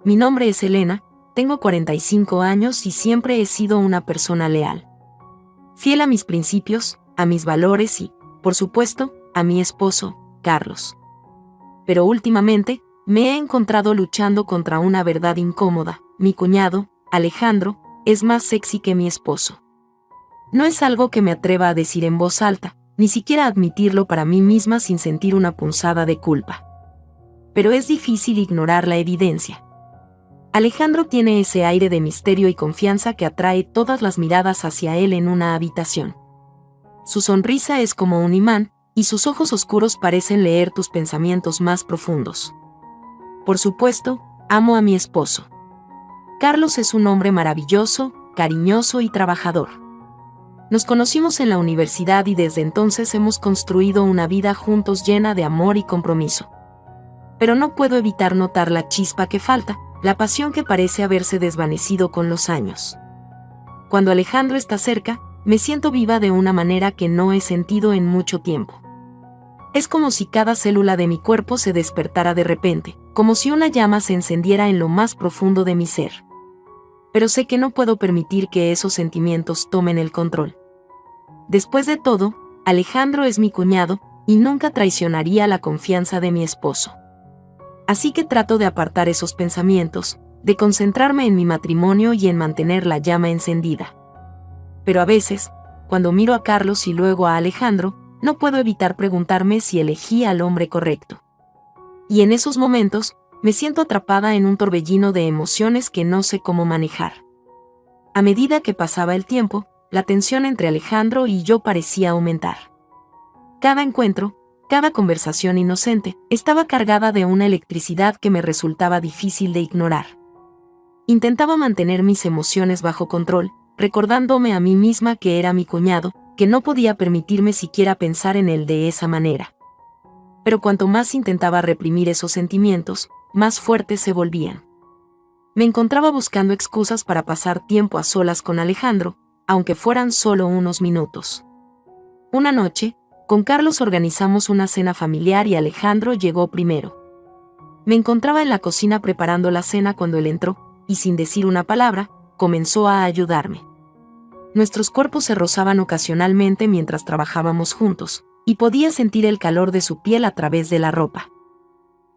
Mi nombre es Elena, tengo 45 años y siempre he sido una persona leal. Fiel a mis principios, a mis valores y, por supuesto, a mi esposo, Carlos. Pero últimamente, me he encontrado luchando contra una verdad incómoda. Mi cuñado, Alejandro, es más sexy que mi esposo. No es algo que me atreva a decir en voz alta, ni siquiera admitirlo para mí misma sin sentir una punzada de culpa. Pero es difícil ignorar la evidencia. Alejandro tiene ese aire de misterio y confianza que atrae todas las miradas hacia él en una habitación. Su sonrisa es como un imán, y sus ojos oscuros parecen leer tus pensamientos más profundos. Por supuesto, amo a mi esposo. Carlos es un hombre maravilloso, cariñoso y trabajador. Nos conocimos en la universidad y desde entonces hemos construido una vida juntos llena de amor y compromiso. Pero no puedo evitar notar la chispa que falta, la pasión que parece haberse desvanecido con los años. Cuando Alejandro está cerca, me siento viva de una manera que no he sentido en mucho tiempo. Es como si cada célula de mi cuerpo se despertara de repente, como si una llama se encendiera en lo más profundo de mi ser. Pero sé que no puedo permitir que esos sentimientos tomen el control. Después de todo, Alejandro es mi cuñado, y nunca traicionaría la confianza de mi esposo. Así que trato de apartar esos pensamientos, de concentrarme en mi matrimonio y en mantener la llama encendida. Pero a veces, cuando miro a Carlos y luego a Alejandro, no puedo evitar preguntarme si elegí al hombre correcto. Y en esos momentos, me siento atrapada en un torbellino de emociones que no sé cómo manejar. A medida que pasaba el tiempo, la tensión entre Alejandro y yo parecía aumentar. Cada encuentro, cada conversación inocente, estaba cargada de una electricidad que me resultaba difícil de ignorar. Intentaba mantener mis emociones bajo control, recordándome a mí misma que era mi cuñado, que no podía permitirme siquiera pensar en él de esa manera. Pero cuanto más intentaba reprimir esos sentimientos, más fuertes se volvían. Me encontraba buscando excusas para pasar tiempo a solas con Alejandro, aunque fueran solo unos minutos. Una noche, con Carlos organizamos una cena familiar y Alejandro llegó primero. Me encontraba en la cocina preparando la cena cuando él entró, y sin decir una palabra, comenzó a ayudarme. Nuestros cuerpos se rozaban ocasionalmente mientras trabajábamos juntos, y podía sentir el calor de su piel a través de la ropa.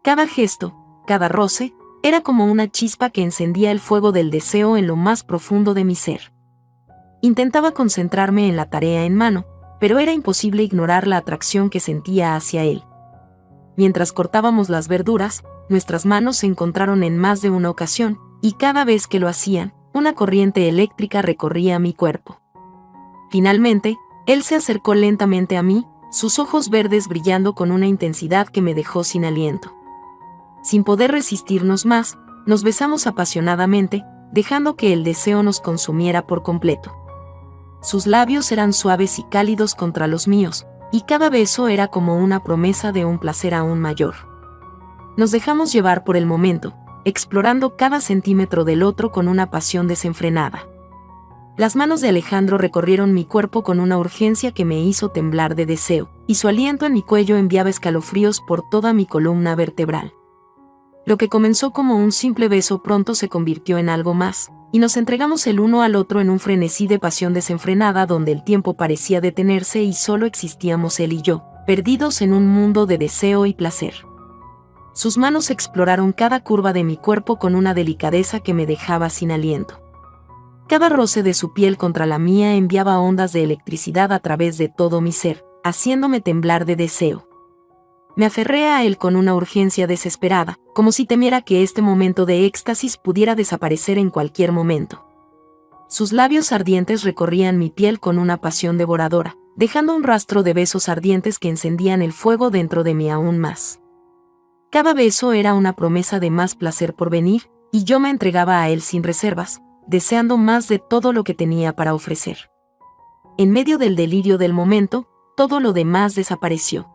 Cada gesto, cada roce, era como una chispa que encendía el fuego del deseo en lo más profundo de mi ser. Intentaba concentrarme en la tarea en mano, pero era imposible ignorar la atracción que sentía hacia él. Mientras cortábamos las verduras, nuestras manos se encontraron en más de una ocasión, y cada vez que lo hacían, una corriente eléctrica recorría mi cuerpo. Finalmente, él se acercó lentamente a mí, sus ojos verdes brillando con una intensidad que me dejó sin aliento. Sin poder resistirnos más, nos besamos apasionadamente, dejando que el deseo nos consumiera por completo. Sus labios eran suaves y cálidos contra los míos, y cada beso era como una promesa de un placer aún mayor. Nos dejamos llevar por el momento, explorando cada centímetro del otro con una pasión desenfrenada. Las manos de Alejandro recorrieron mi cuerpo con una urgencia que me hizo temblar de deseo, y su aliento en mi cuello enviaba escalofríos por toda mi columna vertebral. Lo que comenzó como un simple beso pronto se convirtió en algo más, y nos entregamos el uno al otro en un frenesí de pasión desenfrenada donde el tiempo parecía detenerse y solo existíamos él y yo, perdidos en un mundo de deseo y placer. Sus manos exploraron cada curva de mi cuerpo con una delicadeza que me dejaba sin aliento. Cada roce de su piel contra la mía enviaba ondas de electricidad a través de todo mi ser, haciéndome temblar de deseo. Me aferré a él con una urgencia desesperada, como si temiera que este momento de éxtasis pudiera desaparecer en cualquier momento. Sus labios ardientes recorrían mi piel con una pasión devoradora, dejando un rastro de besos ardientes que encendían el fuego dentro de mí aún más. Cada beso era una promesa de más placer por venir, y yo me entregaba a él sin reservas, deseando más de todo lo que tenía para ofrecer. En medio del delirio del momento, todo lo demás desapareció.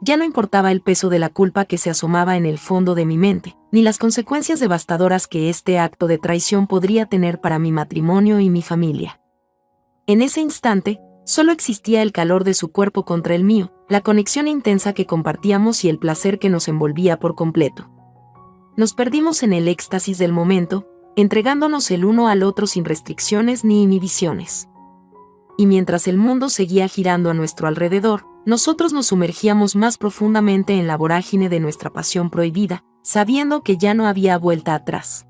Ya no importaba el peso de la culpa que se asomaba en el fondo de mi mente, ni las consecuencias devastadoras que este acto de traición podría tener para mi matrimonio y mi familia. En ese instante, solo existía el calor de su cuerpo contra el mío, la conexión intensa que compartíamos y el placer que nos envolvía por completo. Nos perdimos en el éxtasis del momento, entregándonos el uno al otro sin restricciones ni inhibiciones. Y mientras el mundo seguía girando a nuestro alrededor, nosotros nos sumergíamos más profundamente en la vorágine de nuestra pasión prohibida, sabiendo que ya no había vuelta atrás.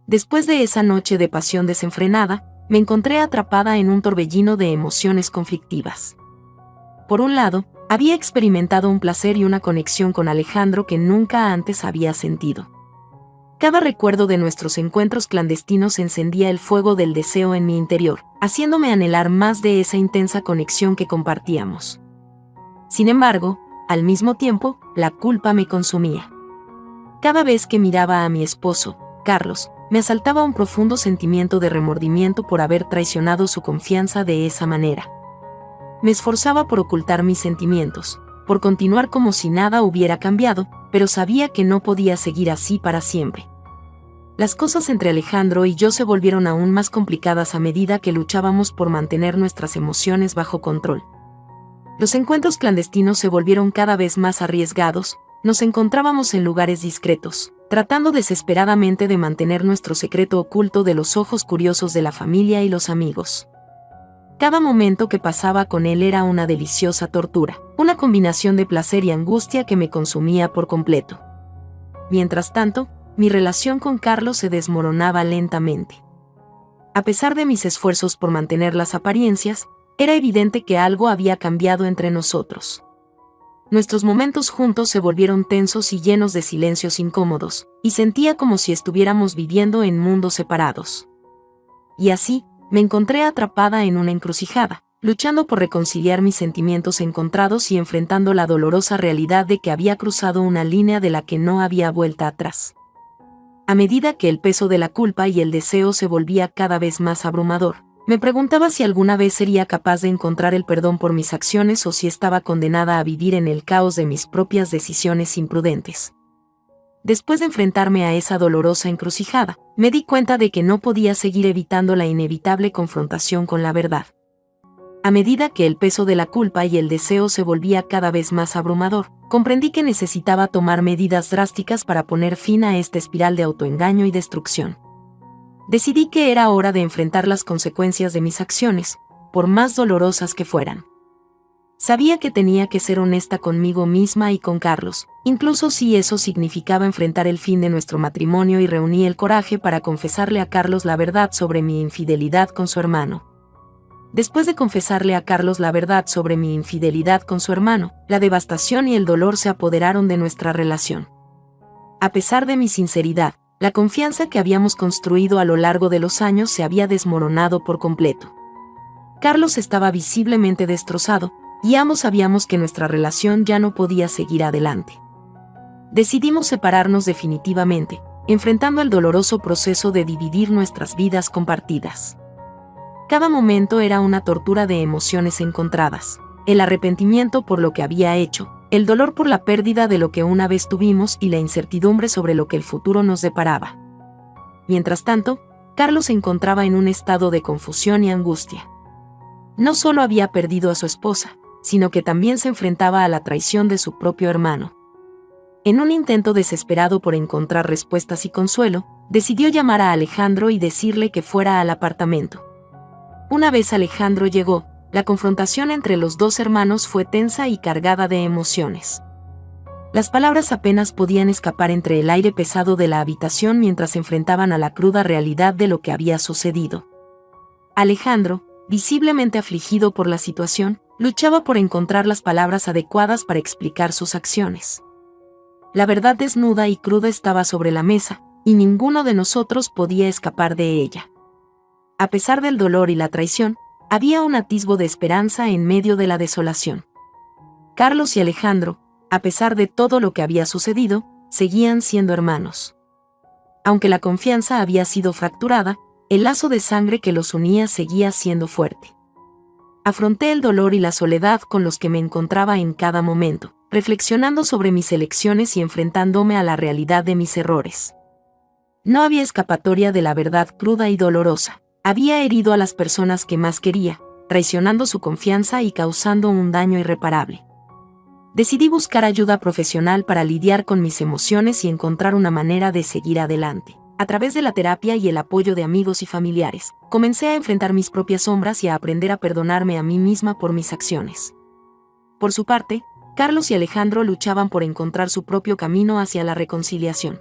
Después de esa noche de pasión desenfrenada, me encontré atrapada en un torbellino de emociones conflictivas. Por un lado, había experimentado un placer y una conexión con Alejandro que nunca antes había sentido. Cada recuerdo de nuestros encuentros clandestinos encendía el fuego del deseo en mi interior, haciéndome anhelar más de esa intensa conexión que compartíamos. Sin embargo, al mismo tiempo, la culpa me consumía. Cada vez que miraba a mi esposo, Carlos, me asaltaba un profundo sentimiento de remordimiento por haber traicionado su confianza de esa manera. Me esforzaba por ocultar mis sentimientos, por continuar como si nada hubiera cambiado, pero sabía que no podía seguir así para siempre. Las cosas entre Alejandro y yo se volvieron aún más complicadas a medida que luchábamos por mantener nuestras emociones bajo control. Los encuentros clandestinos se volvieron cada vez más arriesgados, nos encontrábamos en lugares discretos, tratando desesperadamente de mantener nuestro secreto oculto de los ojos curiosos de la familia y los amigos. Cada momento que pasaba con él era una deliciosa tortura, una combinación de placer y angustia que me consumía por completo. Mientras tanto, mi relación con Carlos se desmoronaba lentamente. A pesar de mis esfuerzos por mantener las apariencias, era evidente que algo había cambiado entre nosotros. Nuestros momentos juntos se volvieron tensos y llenos de silencios incómodos, y sentía como si estuviéramos viviendo en mundos separados. Y así, me encontré atrapada en una encrucijada, luchando por reconciliar mis sentimientos encontrados y enfrentando la dolorosa realidad de que había cruzado una línea de la que no había vuelta atrás. A medida que el peso de la culpa y el deseo se volvía cada vez más abrumador, me preguntaba si alguna vez sería capaz de encontrar el perdón por mis acciones o si estaba condenada a vivir en el caos de mis propias decisiones imprudentes. Después de enfrentarme a esa dolorosa encrucijada, me di cuenta de que no podía seguir evitando la inevitable confrontación con la verdad. A medida que el peso de la culpa y el deseo se volvía cada vez más abrumador, comprendí que necesitaba tomar medidas drásticas para poner fin a esta espiral de autoengaño y destrucción. Decidí que era hora de enfrentar las consecuencias de mis acciones, por más dolorosas que fueran. Sabía que tenía que ser honesta conmigo misma y con Carlos, incluso si eso significaba enfrentar el fin de nuestro matrimonio, y reuní el coraje para confesarle a Carlos la verdad sobre mi infidelidad con su hermano. Después de confesarle a Carlos la verdad sobre mi infidelidad con su hermano, la devastación y el dolor se apoderaron de nuestra relación. A pesar de mi sinceridad, la confianza que habíamos construido a lo largo de los años se había desmoronado por completo. Carlos estaba visiblemente destrozado, y ambos sabíamos que nuestra relación ya no podía seguir adelante. Decidimos separarnos definitivamente, enfrentando el doloroso proceso de dividir nuestras vidas compartidas. Cada momento era una tortura de emociones encontradas: el arrepentimiento por lo que había hecho, el dolor por la pérdida de lo que una vez tuvimos y la incertidumbre sobre lo que el futuro nos deparaba. Mientras tanto, Carlos se encontraba en un estado de confusión y angustia. No solo había perdido a su esposa, sino que también se enfrentaba a la traición de su propio hermano. En un intento desesperado por encontrar respuestas y consuelo, decidió llamar a Alejandro y decirle que fuera al apartamento. Una vez Alejandro llegó, la confrontación entre los dos hermanos fue tensa y cargada de emociones. Las palabras apenas podían escapar entre el aire pesado de la habitación mientras se enfrentaban a la cruda realidad de lo que había sucedido. Alejandro, visiblemente afligido por la situación, luchaba por encontrar las palabras adecuadas para explicar sus acciones. La verdad desnuda y cruda estaba sobre la mesa, y ninguno de nosotros podía escapar de ella. A pesar del dolor y la traición, había un atisbo de esperanza en medio de la desolación. Carlos y Alejandro, a pesar de todo lo que había sucedido, seguían siendo hermanos. Aunque la confianza había sido fracturada, el lazo de sangre que los unía seguía siendo fuerte. Afronté el dolor y la soledad con los que me encontraba en cada momento, reflexionando sobre mis elecciones y enfrentándome a la realidad de mis errores. No había escapatoria de la verdad cruda y dolorosa. Había herido a las personas que más quería, traicionando su confianza y causando un daño irreparable. Decidí buscar ayuda profesional para lidiar con mis emociones y encontrar una manera de seguir adelante. A través de la terapia y el apoyo de amigos y familiares, comencé a enfrentar mis propias sombras y a aprender a perdonarme a mí misma por mis acciones. Por su parte, Carlos y Alejandro luchaban por encontrar su propio camino hacia la reconciliación.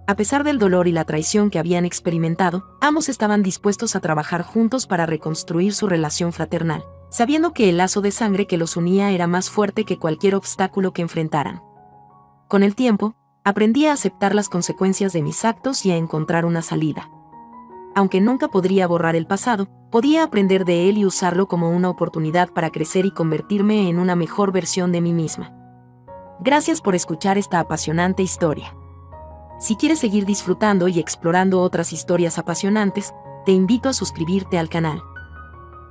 A pesar del dolor y la traición que habían experimentado, ambos estaban dispuestos a trabajar juntos para reconstruir su relación fraternal, sabiendo que el lazo de sangre que los unía era más fuerte que cualquier obstáculo que enfrentaran. Con el tiempo, aprendí a aceptar las consecuencias de mis actos y a encontrar una salida. Aunque nunca podría borrar el pasado, podía aprender de él y usarlo como una oportunidad para crecer y convertirme en una mejor versión de mí misma. Gracias por escuchar esta apasionante historia. Si quieres seguir disfrutando y explorando otras historias apasionantes, te invito a suscribirte al canal.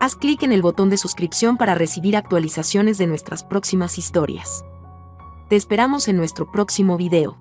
Haz clic en el botón de suscripción para recibir actualizaciones de nuestras próximas historias. Te esperamos en nuestro próximo video.